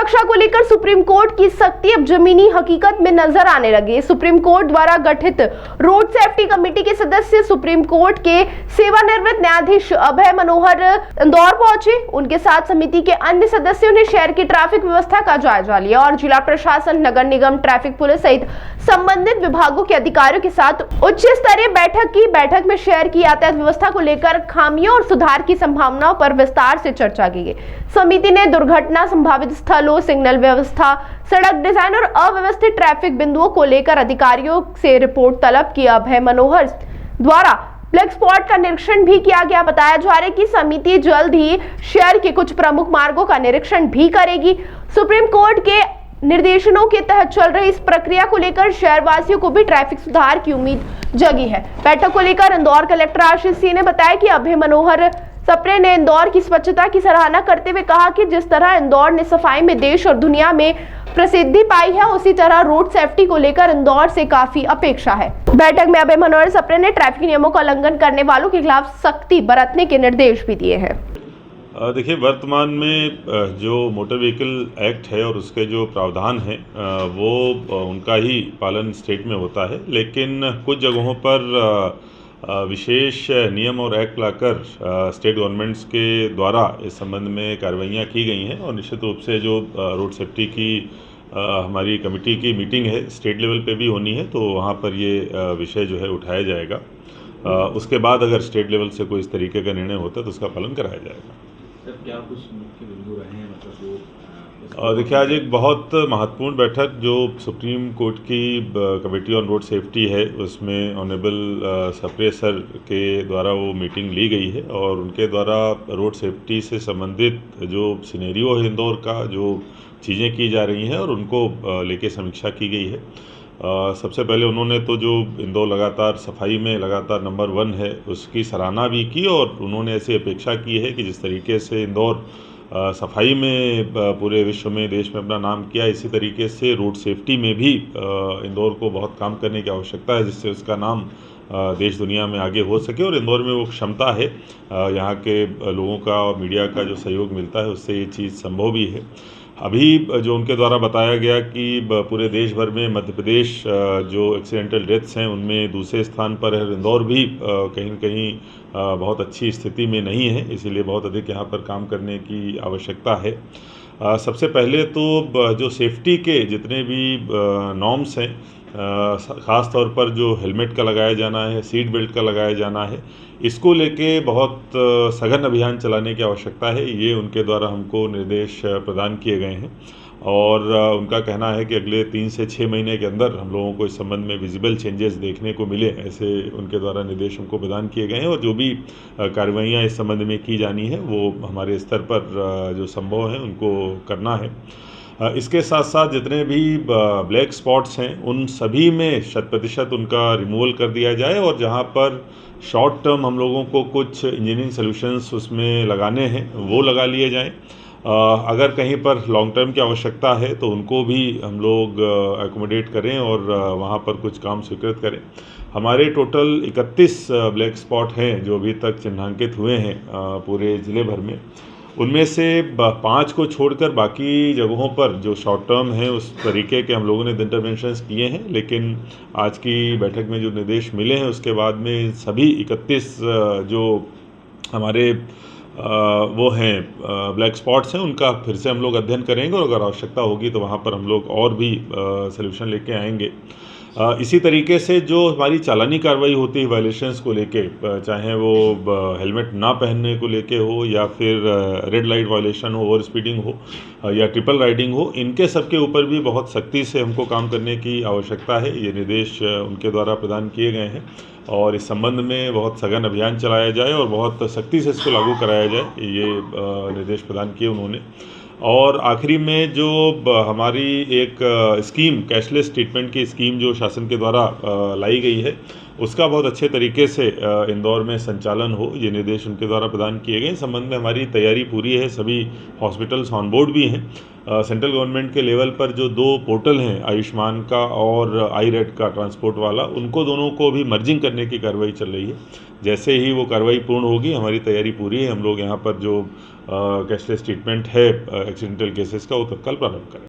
सुरक्षा को लेकर सुप्रीम कोर्ट की सख्ती अब जमीनी हकीकत में नजर आने लगी। सुप्रीम कोर्ट द्वारा गठित रोड सेफ्टी कमेटी के सदस्य सुप्रीम कोर्ट के सेवानिवृत्त न्यायाधीश अभय मनोहर इंदौर पहुंचे। उनके साथ समिति के अन्य सदस्यों ने शहर की ट्रैफिक व्यवस्था का जायजा लिया और जिला प्रशासन, नगर निगम, ट्रैफिक पुलिस सहित संबंधित विभागों के अधिकारियों के साथ उच्च स्तरीय बैठक में शहर की यातायात व्यवस्था को लेकर खामियों और सुधार की संभावनाओं पर विस्तार से चर्चा की गई। समिति ने दुर्घटना संभावित स्थलों, सिग्नल व्यवस्था, सड़क डिजाइन और अव्यवस्थित ट्रैफिक बिंदुओं को लेकर अधिकारियों से रिपोर्ट तलब की। अभय मनोहर द्वारा ब्लैक स्पॉट का निरीक्षण भी किया गया। बताया जा रहा है कि समिति जल्द ही शहर के कुछ प्रमुख मार्गों का निरीक्षण भी करेगी। सुप्रीम कोर्ट के निर्देशों के तहत चल रही इस प्रक्रिया को लेकर शहरवासियों को भी ट्रैफिक सुधार की उम्मीद जगी है। बैठक को लेकर इंदौर कलेक्टर आशीष सिंह ने बताया कि अभय मनोहर सप्रे ने इंदौर की स्वच्छता की सराहना करते हुए कहा कि जिस तरह इंदौर ने सफाई में देश और दुनिया में प्रसिद्धि पाई है, उसी तरह रोड सेफ्टी को लेकर इंदौर से काफी अपेक्षा है। बैठक में अभय मनोहर सप्रे ने ट्रैफिक नियमों का उल्लंघन करने वालों के खिलाफ सख्ती बरतने के निर्देश भी दिए हैं। देखिए, वर्तमान में जो मोटर व्हीकल एक्ट है और उसके जो प्रावधान हैं वो उनका ही पालन स्टेट में होता है, लेकिन कुछ जगहों पर विशेष नियम और एक्ट लाकर स्टेट गवर्नमेंट्स के द्वारा इस संबंध में कार्रवाइयाँ की गई हैं और निश्चित रूप से जो रोड सेफ्टी की हमारी कमेटी की मीटिंग है स्टेट लेवल पे भी होनी है, तो वहाँ पर ये विषय जो है उठाया जाएगा। उसके बाद अगर स्टेट लेवल से कोई इस तरीके का निर्णय होता है तो उसका पालन कराया जाएगा। सर, क्या कुछ मुख्य बिंदु रहे हैं, मतलब वो देखिए, आज एक बहुत महत्वपूर्ण बैठक जो सुप्रीम कोर्ट की कमेटी ऑन रोड सेफ्टी है उसमें ऑनरेबल सप्रे सर के द्वारा वो मीटिंग ली गई है और उनके द्वारा रोड सेफ्टी से संबंधित जो सिनेरियो है इंदौर का, जो चीज़ें की जा रही हैं और उनको लेके समीक्षा की गई है। सबसे पहले उन्होंने तो जो इंदौर लगातार सफाई में लगातार नंबर 1 है उसकी सराहना भी की और उन्होंने ऐसी अपेक्षा की है कि जिस तरीके से इंदौर सफाई में पूरे विश्व में, देश में अपना नाम किया, इसी तरीके से रोड सेफ्टी में भी इंदौर को बहुत काम करने की आवश्यकता है जिससे उसका नाम देश दुनिया में आगे हो सके और इंदौर में वो क्षमता है, यहाँ के लोगों का और मीडिया का जो सहयोग मिलता है उससे ये चीज़ संभव भी है। अभी जो उनके द्वारा बताया गया कि पूरे देश भर में मध्य प्रदेश जो एक्सीडेंटल डेथ्स हैं उनमें दूसरे स्थान पर है, इंदौर भी कहीं न कहीं बहुत अच्छी स्थिति में नहीं है, इसीलिए बहुत अधिक यहाँ पर काम करने की आवश्यकता है। सबसे पहले तो जो सेफ्टी के जितने भी नॉर्म्स हैं, ख़ास तौर पर जो हेलमेट का लगाया जाना है, सीट बेल्ट का लगाया जाना है, इसको लेके बहुत सघन अभियान चलाने की आवश्यकता है। ये उनके द्वारा हमको निर्देश प्रदान किए गए हैं और उनका कहना है कि अगले 3 से 6 महीने के अंदर हम लोगों को इस संबंध में विजिबल चेंजेस देखने को मिले, ऐसे उनके द्वारा निर्देश हमको प्रदान किए गए हैं और जो भी कार्रवाइयाँ इस संबंध में की जानी है वो हमारे स्तर पर जो संभव है उनको करना है। इसके साथ साथ जितने भी ब्लैक स्पॉट्स हैं उन सभी में 100% उनका रिमूवल कर दिया जाए और जहां पर शॉर्ट टर्म हम लोगों को कुछ इंजीनियरिंग सॉल्यूशंस उसमें लगाने हैं वो लगा लिए जाएं। अगर कहीं पर लॉन्ग टर्म की आवश्यकता है तो उनको भी हम लोग एकोमोडेट करें और वहाँ पर कुछ काम स्वीकृत करें। हमारे टोटल 31 ब्लैक स्पॉट हैं जो अभी तक चिन्हांकित हुए हैं पूरे ज़िले भर में। उनमें से 5 को छोड़कर बाकी जगहों पर जो शॉर्ट टर्म है उस तरीके के हम लोगों ने इंटरवेंशंस किए हैं, लेकिन आज की बैठक में जो निर्देश मिले हैं उसके बाद में सभी 31 जो हमारे वो हैं ब्लैक स्पॉट्स हैं उनका फिर से हम लोग अध्ययन करेंगे और अगर आवश्यकता होगी तो वहाँ पर हम लोग और भी सल्यूशन लेके आएंगे। इसी तरीके से जो हमारी चालानी कार्रवाई होती है वायलेशंस को लेके, चाहे वो हेलमेट ना पहनने को लेके हो या फिर रेड लाइट वायलेशन हो, ओवर स्पीडिंग हो या ट्रिपल राइडिंग हो, इनके सब के ऊपर भी बहुत सख्ती से हमको काम करने की आवश्यकता है। ये निर्देश उनके द्वारा प्रदान किए गए हैं और इस संबंध में बहुत सघन अभियान चलाया जाए और बहुत सख्ती से इसको लागू कराया जाए, ये निर्देश प्रदान किए उन्होंने। और आखिरी में जो हमारी एक स्कीम, कैशलेस ट्रीटमेंट की स्कीम जो शासन के द्वारा लाई गई है, उसका बहुत अच्छे तरीके से इंदौर में संचालन हो, ये निर्देश उनके द्वारा प्रदान किए गए। इस संबंध में हमारी तैयारी पूरी है, सभी हॉस्पिटल्स ऑन बोर्ड भी हैं। सेंट्रल गवर्नमेंट के लेवल पर जो 2 पोर्टल हैं, आयुष्मान का और आई-रेट का ट्रांसपोर्ट वाला, उनको दोनों को भी मर्जिंग करने की कार्रवाई चल रही है। जैसे ही वो कार्रवाई पूर्ण होगी, हमारी तैयारी पूरी है। हम लोग यहाँ पर जो कैशलेस ट्रीटमेंट है एक्सीडेंटल केसेस का, वो तत्काल प्रारंभ करें।